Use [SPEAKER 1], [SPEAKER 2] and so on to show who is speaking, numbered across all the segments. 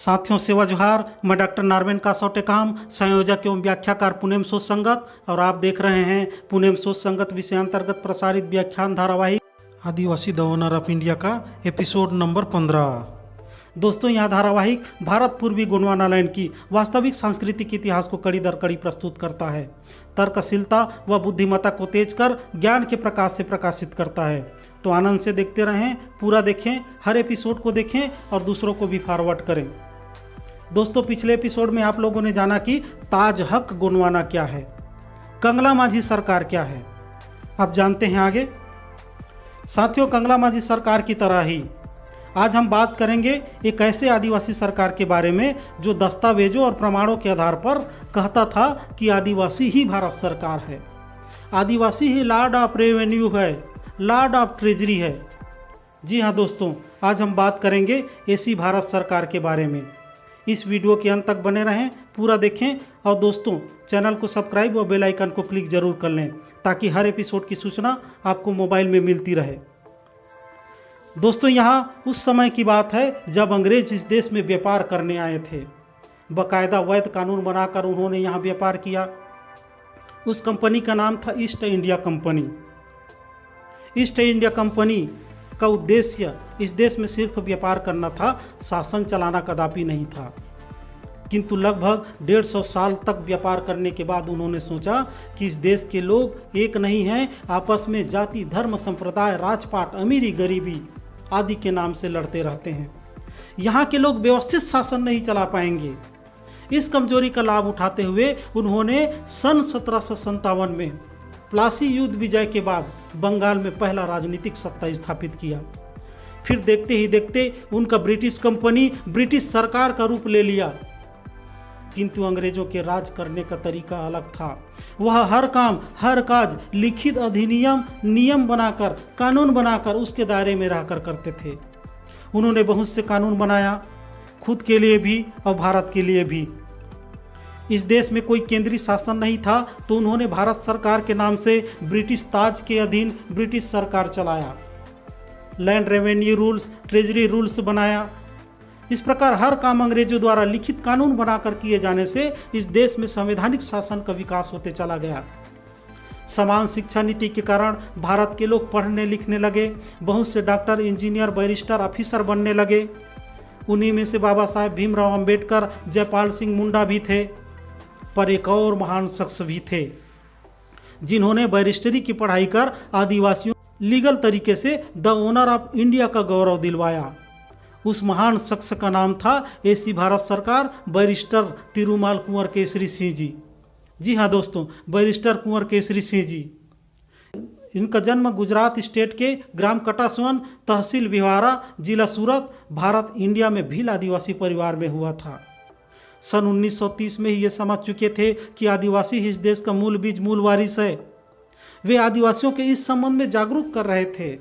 [SPEAKER 1] साथियों सेवा जोहार। मैं डॉक्टर नारवेन कासौटेकाम, संयोजक एवं व्याख्याकार पुनेम सोच संगत, और आप देख रहे हैं पुनेम सोच संगत विषयांतर्गत प्रसारित व्याख्यान धारावाहिक आदिवासी द ओनर ऑफ इंडिया का एपिसोड नंबर 15। दोस्तों, यह धारावाहिक भारत पूर्वी गोंडवाना लैंड की वास्तविक सांस्कृतिक इतिहास को कड़ी दर कड़ी प्रस्तुत करता है। तर्कशीलता व बुद्धिमत्ता को तेज कर ज्ञान के प्रकाश से प्रकाशित करता है। तो आनंद से देखते रहें, पूरा देखें, हर एपिसोड को देखें और दूसरों को भी फॉरवर्ड करें। दोस्तों, पिछले एपिसोड में आप लोगों ने जाना कि ताज हक गोंडवाना क्या है, कंगला माझी सरकार क्या है। अब जानते हैं आगे। साथियों, कंगला माझी सरकार की तरह ही आज हम बात करेंगे एक ऐसे आदिवासी सरकार के बारे में जो दस्तावेजों और प्रमाणों के आधार पर कहता था कि आदिवासी ही भारत सरकार है, आदिवासी ही लॉर्ड ऑफ रेवेन्यू है, लॉर्ड ऑफ ट्रेजरी है। जी हाँ दोस्तों, आज हम बात करेंगे ऐसी भारत सरकार के बारे में। इस वीडियो के अंत तक बने रहें, पूरा देखें और दोस्तों चैनल को सब्सक्राइब और बेल आइकन को क्लिक जरूर कर लें ताकि हर एपिसोड की सूचना आपको मोबाइल में मिलती रहे। दोस्तों, यहाँ उस समय की बात है जब अंग्रेज इस देश में व्यापार करने आए थे। बाकायदा वैध कानून बनाकर उन्होंने यहाँ व्यापार किया। उस कंपनी का नाम था east India company. East India company का उद्देश्य इस देश में सिर्फ व्यापार करना था, शासन चलाना कदापि नहीं था। किंतु लगभग 150 साल तक व्यापार करने के बाद उन्होंने सोचा कि इस देश के लोग एक नहीं हैं, आपस में जाति, धर्म, संप्रदाय, राजपाट, अमीरी, गरीबी आदि के नाम से लड़ते रहते हैं। यहाँ के लोग व्यवस्थित शासन नहीं चला पाएंगे। इस कमजोरी का लाभ उठाते हुए उन्होंने सन 1757 में प्लासी युद्ध विजय के बाद बंगाल में पहला राजनीतिक सत्ता स्थापित किया। फिर देखते ही देखते उनका ब्रिटिश कंपनी ब्रिटिश सरकार का रूप ले लिया। किंतु अंग्रेजों के राज करने का तरीका अलग था। वह हर काम, हर काज लिखित अधिनियम, नियम बनाकर, कानून बनाकर उसके दायरे में रहकर करते थे। उन्होंने बहुत से कानून बनाया, खुद के लिए भी और भारत के लिए भी। इस देश में कोई केंद्रीय शासन नहीं था, तो उन्होंने भारत सरकार के नाम से ब्रिटिश ताज के अधीन ब्रिटिश सरकार चलाया। Land revenue rules, treasury rules बनाया। इस प्रकार हर काम अंग्रेजों द्वारा लिखित कानून बनाकर किए जाने से इस देश में संवैधानिक शासन का विकास होते चला गया। समान शिक्षा नीति के कारण भारत के लोग पढ़ने लिखने लगे। बहुत से डॉक्टर, इंजीनियर, बैरिस्टर, ऑफिसर बनने लगे। उन्हीं में से बाबा साहेब भीमराव अंबेडकर, जयपाल सिंह मुंडा भी थे। पर एक और महान शख्स भी थे जिन्होंने बैरिस्टरी की पढ़ाई कर आदिवासियों लीगल तरीके से द ओनर ऑफ इंडिया का गौरव दिलवाया। उस महान शख्स का नाम था ऐसी भारत सरकार बैरिस्टर तिरुमाल कुंवर केसरी सिंह जी। जी हाँ दोस्तों, बैरिस्टर कुंवर केसरी सिंह जी। इनका जन्म गुजरात स्टेट के ग्राम कटासवन, तहसील भिवारा, जिला सूरत, भारत इंडिया में भील आदिवासी परिवार में हुआ था। सन 1930 में ही ये समझ चुके थे कि आदिवासी ही इस देश का मूल बीज, मूल वारिस है। वे आदिवासियों के इस संबंध में जागरूक कर रहे थे।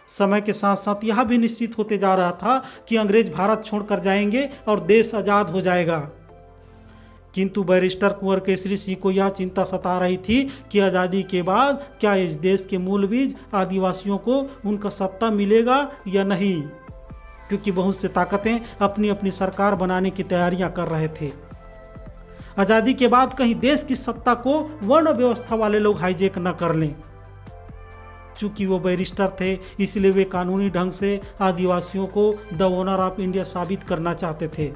[SPEAKER 1] समय के साथ साथ यह भी निश्चित होते जा रहा था कि अंग्रेज भारत छोड़कर जाएंगे और देश आज़ाद हो जाएगा। किंतु बैरिस्टर कुंवर केसरी सिंह को यह चिंता सता रही थी कि आज़ादी के बाद क्या इस देश के मूल बीज आदिवासियों को उनका सत्ता मिलेगा या नहीं, क्योंकि बहुत से ताकतें अपनी अपनी सरकार बनाने की तैयारियां कर रहे थे। आज़ादी के बाद कहीं देश की सत्ता को वर्ण व्यवस्था वाले लोग हाईजैक न कर लें। चूंकि वो बैरिस्टर थे, इसलिए वे कानूनी ढंग से आदिवासियों को द ओनर ऑफ इंडिया साबित करना चाहते थे।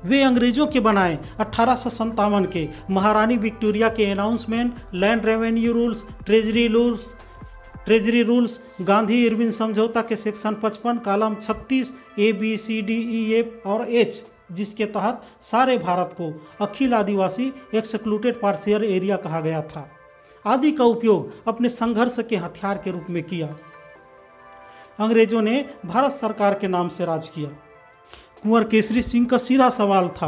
[SPEAKER 1] वे अंग्रेजों के बनाए 1857 के महारानी विक्टोरिया के announcement, land revenue rules, treasury rules, Gandhi Irwin समझौता के सेक्शन 55 कॉलम 36 ABCDEF और H, जिसके तहत सारे भारत को अखिल आदिवासी एक्सक्लूडेड पार्शियल एरिया कहा गया था, आदि का उपयोग अपने संघर्ष के हथियार के रूप में किया। अंग्रेजों ने भारत सरकार के नाम से राज किया। कुंवर केसरी सिंह का सीधा सवाल था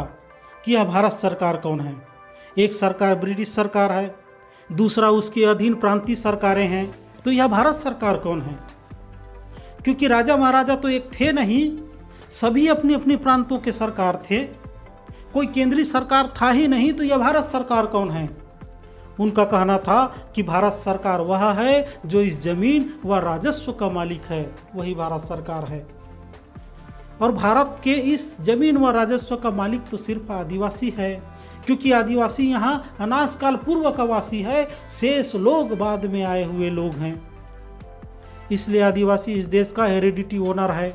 [SPEAKER 1] कि यह भारत सरकार कौन है। एक सरकार ब्रिटिश सरकार है, दूसरा उसके अधीन प्रांतीय सरकारें हैं, तो यह भारत सरकार कौन है? क्योंकि राजा महाराजा तो एक थे नहीं, सभी अपने अपने प्रांतों के सरकार थे। कोई केंद्रीय सरकार था ही नहीं, तो यह भारत सरकार कौन है? उनका कहना था कि भारत सरकार वह है जो इस जमीन व राजस्व का मालिक है, वही भारत सरकार है। और भारत के इस जमीन व राजस्व का मालिक तो सिर्फ आदिवासी है, क्योंकि आदिवासी यहाँ अनाज काल पूर्व का वासी है, शेष लोग बाद में आए हुए लोग हैं। इसलिए आदिवासी इस देश का हेरिडिटी ओनर है,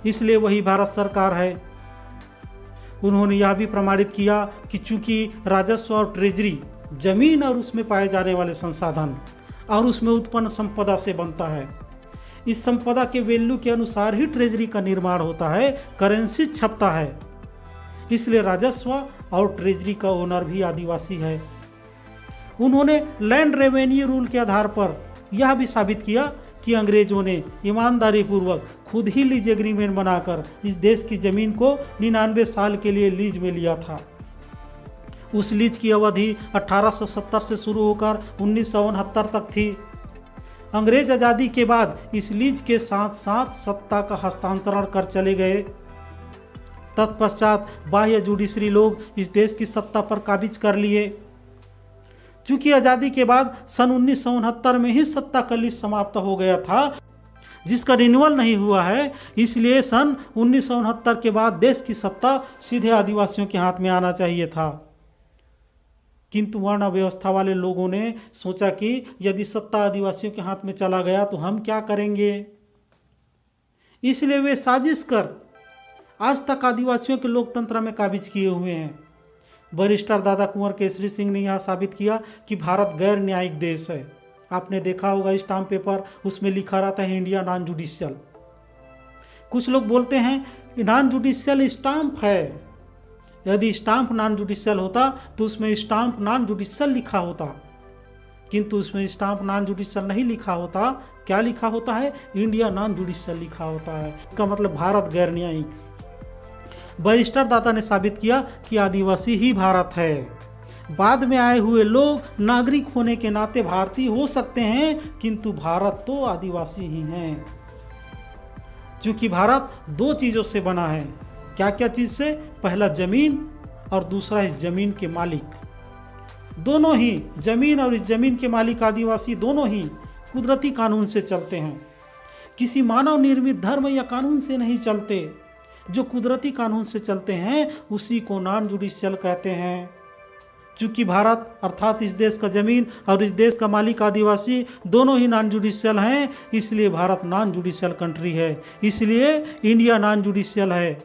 [SPEAKER 1] इसलिए वही भारत सरकार है। उन्होंने यह भी प्रमाणित किया कि चूंकि राजस्व और ट्रेजरी जमीन और उसमें पाए जाने वाले संसाधन और उसमें उत्पन्न संपदा से बनता है, इस संपदा के वैल्यू के अनुसार ही ट्रेजरी का निर्माण होता है, करेंसी छपता है। इसलिए राजस्व और ट्रेजरी का ओनर भी आदिवासी है। उन्होंने लैंड रेवेन्यू रूल के आधार पर यह भी साबित किया कि अंग्रेजों ने ईमानदारी पूर्वक खुद ही लीज एग्रीमेंट बनाकर इस देश की जमीन को 99 साल के लिए लीज में लिया था। उस लीज की अवधि 1870 से शुरू होकर 1969 तक थी। अंग्रेज आज़ादी के बाद इस लीज के साथ साथ सत्ता का हस्तांतरण कर चले गए। तत्पश्चात बाह्य जुडिशरी लोग इस देश की सत्ता पर काबिज कर लिए। चूंकि आज़ादी के बाद सन 1969 में ही सत्ता का लीज समाप्त हो गया था, जिसका रिन्यूअल नहीं हुआ है, इसलिए सन 1969 के बाद देश की सत्ता सीधे आदिवासियों के हाथ में आना चाहिए था। किंतु वर्ण व्यवस्था वाले लोगों ने सोचा कि यदि सत्ता आदिवासियों के हाथ में चला गया तो हम क्या करेंगे। इसलिए वे साजिश कर आज तक आदिवासियों के लोकतंत्र में काबिज किए हुए हैं। बैरिस्टर दादा कुंवर केसरी सिंह ने यह साबित किया कि भारत गैर न्यायिक देश है। आपने देखा होगा स्टाम्प पेपर, उसमें लिखा रहता है इंडिया नॉन जुडिशियल। कुछ लोग बोलते हैं नॉन जुडिशियल स्टाम्प है। यदि स्टाम्प नॉन जुडिशियल होता तो उसमें स्टाम्प नॉन जुडिशियल लिखा होता, किंतु उसमें स्टाम्प नॉन जुडिशियल नहीं लिखा होता। क्या लिखा होता है? इंडिया नॉन जुडिशियल लिखा होता है। इसका मतलब भारत गैर न्यायिक। बैरिस्टर दाता ने साबित किया कि आदिवासी ही भारत है। बाद में आए हुए लोग नागरिक होने के नाते भारतीय हो सकते हैं, किंतु भारत तो आदिवासी ही हैं। क्योंकि भारत दो चीज़ों से बना है। क्या क्या चीज़ से? पहला जमीन और दूसरा इस जमीन के मालिक। दोनों ही जमीन और इस जमीन के मालिक आदिवासी दोनों ही कुदरती कानून से चलते हैं, किसी मानव निर्मित धर्म या कानून से नहीं चलते। जो कुदरती कानून से चलते हैं उसी को नॉन जुडिशियल कहते हैं। चूँकि भारत अर्थात इस देश का जमीन और इस देश का मालिक आदिवासी दोनों ही नॉन जुडिशियल हैं, इसलिए भारत नॉन जुडिशियल कंट्री है। इसलिए इंडिया नॉन जुडिशियल है।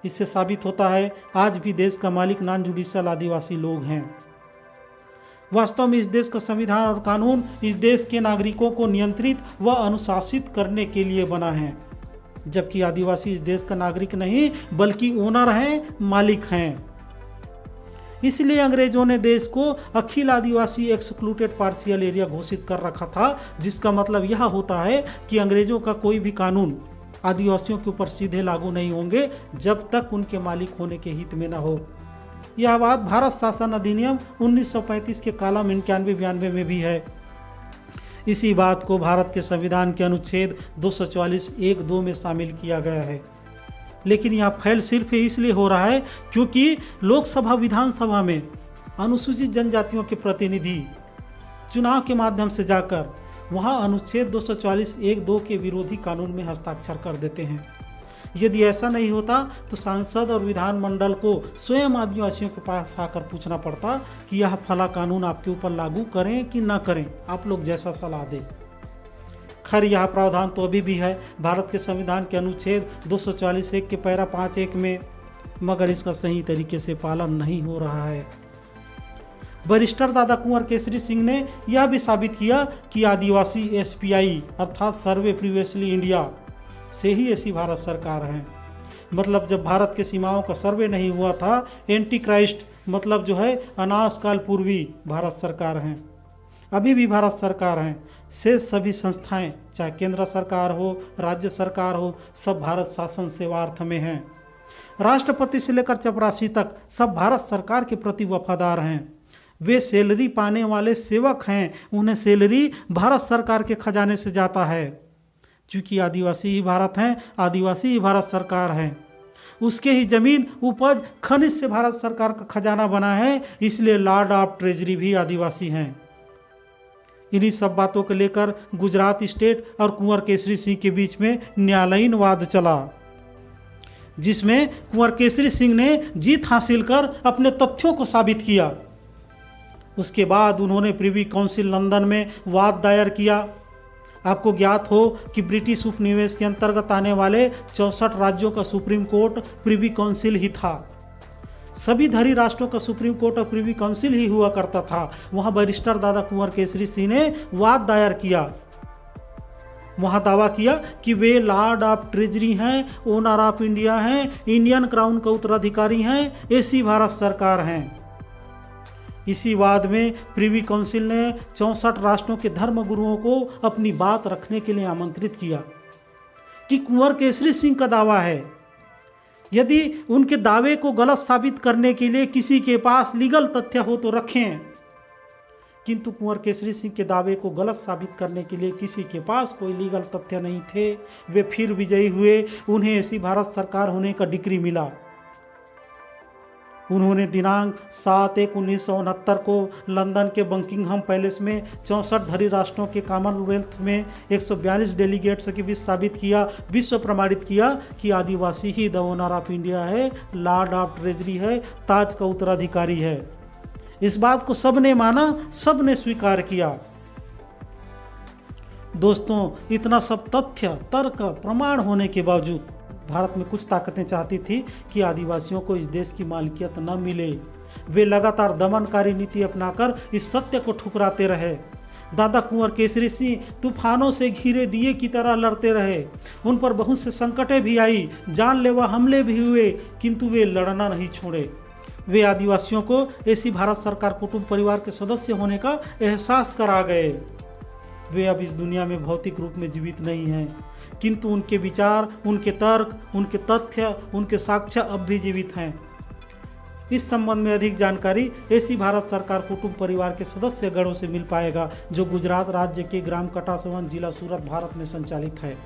[SPEAKER 1] इससे साबित होता है आज भी देश का मालिक नॉन जुडिशियल आदिवासी लोग हैं। वास्तव में इस देश का संविधान और कानून इस देश के नागरिकों को नियंत्रित व अनुशासित करने के लिए बना है, जबकि आदिवासी इस देश का नागरिक नहीं बल्कि ओनर हैं, मालिक हैं। इसलिए अंग्रेजों ने देश को अखिल आदिवासी एक्सक्लूडेड पार्शियल एरिया घोषित कर रखा था, जिसका मतलब यह होता है कि अंग्रेजों का कोई भी कानून आदिवासियों के ऊपर सीधे लागू नहीं होंगे जब तक उनके मालिक होने के हित में न हो। यह बात भारत शासन अधिनियम 1935 के कॉलम 91-92 में भी है। इसी बात को भारत के संविधान के अनुच्छेद 244(1)(2) में शामिल किया गया है। लेकिन यह फैल सिर्फ इसलिए हो रहा है क्योंकि लोकसभा विधानसभा में अनुसूचित जनजातियों के प्रतिनिधि चुनाव के माध्यम से जाकर वहां अनुच्छेद 244(1)(2) के विरोधी कानून में हस्ताक्षर कर देते हैं। यदि ऐसा नहीं होता तो सांसद और विधानमंडल को स्वयं आदिवासियों के पास आकर पूछना पड़ता कि यह फला कानून आपके ऊपर लागू करें कि ना करें, आप लोग जैसा सलाह दें। खैर यह प्रावधान तो अभी भी है भारत के संविधान के अनुच्छेद 244(1) के पैरा 5(1) में, मगर इसका सही तरीके से पालन नहीं हो रहा है। बैरिस्टर दादा कुंवर केसरी सिंह ने यह भी साबित किया कि आदिवासी SPI अर्थात सर्वे प्रीवियसली इंडिया से ही ऐसी भारत सरकार है। मतलब जब भारत के सीमाओं का सर्वे नहीं हुआ था, एंटी क्राइस्ट मतलब जो है अनाज काल पूर्वी भारत सरकार हैं। अभी भी भारत सरकार हैं। शेष सभी संस्थाएं चाहे केंद्र सरकार हो, राज्य सरकार हो, सब भारत शासन सेवार्थ में हैं। राष्ट्रपति से लेकर चपरासी तक सब भारत सरकार के प्रति वफादार हैं। वे सैलरी पाने वाले सेवक हैं, उन्हें सैलरी भारत सरकार के खजाने से जाता है। चूँकि आदिवासी ही भारत हैं, आदिवासी ही भारत सरकार हैं, उसके ही जमीन उपज खनिज से भारत सरकार का खजाना बना है, इसलिए लॉर्ड ऑफ ट्रेजरी भी आदिवासी हैं। इन्हीं सब बातों को लेकर गुजरात स्टेट और कुंवर केसरी सिंह के बीच में न्यायालयीन वाद चला। जिसमें कुंवर केसरी सिंह ने जीत हासिल कर अपने तथ्यों को साबित किया। उसके बाद उन्होंने प्रिवी काउंसिल लंदन में वाद दायर किया। आपको ज्ञात हो कि ब्रिटिश उपनिवेश के अंतर्गत आने वाले 64 राज्यों का सुप्रीम कोर्ट प्रिवी काउंसिल ही था। सभी धरी राष्ट्रों का सुप्रीम कोर्ट और प्रिवी काउंसिल ही हुआ करता था। वहाँ बैरिस्टर दादा कुंवर केसरी सिंह ने वाद दायर किया। वहाँ दावा किया कि वे लॉर्ड ऑफ ट्रेजरी हैं, ओनर ऑफ इंडिया हैं, इंडियन क्राउन का उत्तराधिकारी हैं, ऐसी भारत सरकार हैं। इसी वाद में प्रिवी काउंसिल ने 64 राष्ट्रों के धर्म गुरुओं को अपनी बात रखने के लिए आमंत्रित किया कि कुंवर केसरी सिंह का दावा है, यदि उनके दावे को गलत साबित करने के लिए किसी के पास लीगल तथ्य हो तो रखें। किंतु कुंवर केसरी सिंह के दावे को गलत साबित करने के लिए किसी के पास कोई लीगल तथ्य नहीं थे। वे फिर विजयी हुए। उन्हें ऐसी भारत सरकार होने का डिक्री मिला। उन्होंने दिनांक 7/1/1969 को लंदन के बकिंघम पैलेस में 64 धरी राष्ट्रों के कॉमनवेल्थ में 142 डेलीगेट्स के बीच साबित किया, विश्व प्रमाणित किया कि आदिवासी ही द ओनर ऑफ इंडिया है, लॉर्ड ऑफ ट्रेजरी है, ताज का उत्तराधिकारी है। इस बात को सबने माना, सबने स्वीकार किया। दोस्तों, इतना सब तथ्य, तर्क, प्रमाण होने के बावजूद भारत में कुछ ताकतें चाहती थी कि आदिवासियों को इस देश की मालिकियत न मिले। वे लगातार दमनकारी नीति अपनाकर इस सत्य को ठुकराते रहे। दादा कुंवर केसरी सिंह तूफानों से घिरे दिए की तरह लड़ते रहे। उन पर बहुत से संकटें भी आई, जानलेवा हमले भी हुए, किंतु वे लड़ना नहीं छोड़े। वे आदिवासियों को ऐसी भारत सरकार कुटुंब परिवार के सदस्य होने का एहसास करा गए। वे अब इस दुनिया में भौतिक रूप में जीवित नहीं हैं, किंतु उनके विचार, उनके तर्क, उनके तथ्य, उनके साक्ष्य अब भी जीवित हैं। इस संबंध में अधिक जानकारी ऐसी भारत सरकार कुटुंब परिवार के सदस्य गणों से मिल पाएगा जो गुजरात राज्य के ग्राम कटासवन, जिला सूरत, भारत में संचालित है।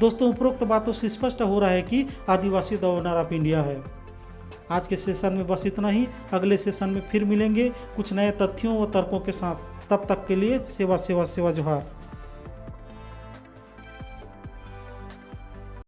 [SPEAKER 1] दोस्तों, उपरोक्त बातों से स्पष्ट हो रहा है कि आदिवासी द ओनर ऑफ इंडिया है। आज के सेशन में बस इतना ही। अगले सेशन में फिर मिलेंगे कुछ नए तथ्यों व तर्कों के साथ। तब तक के लिए सेवा सेवा सेवा जोहार।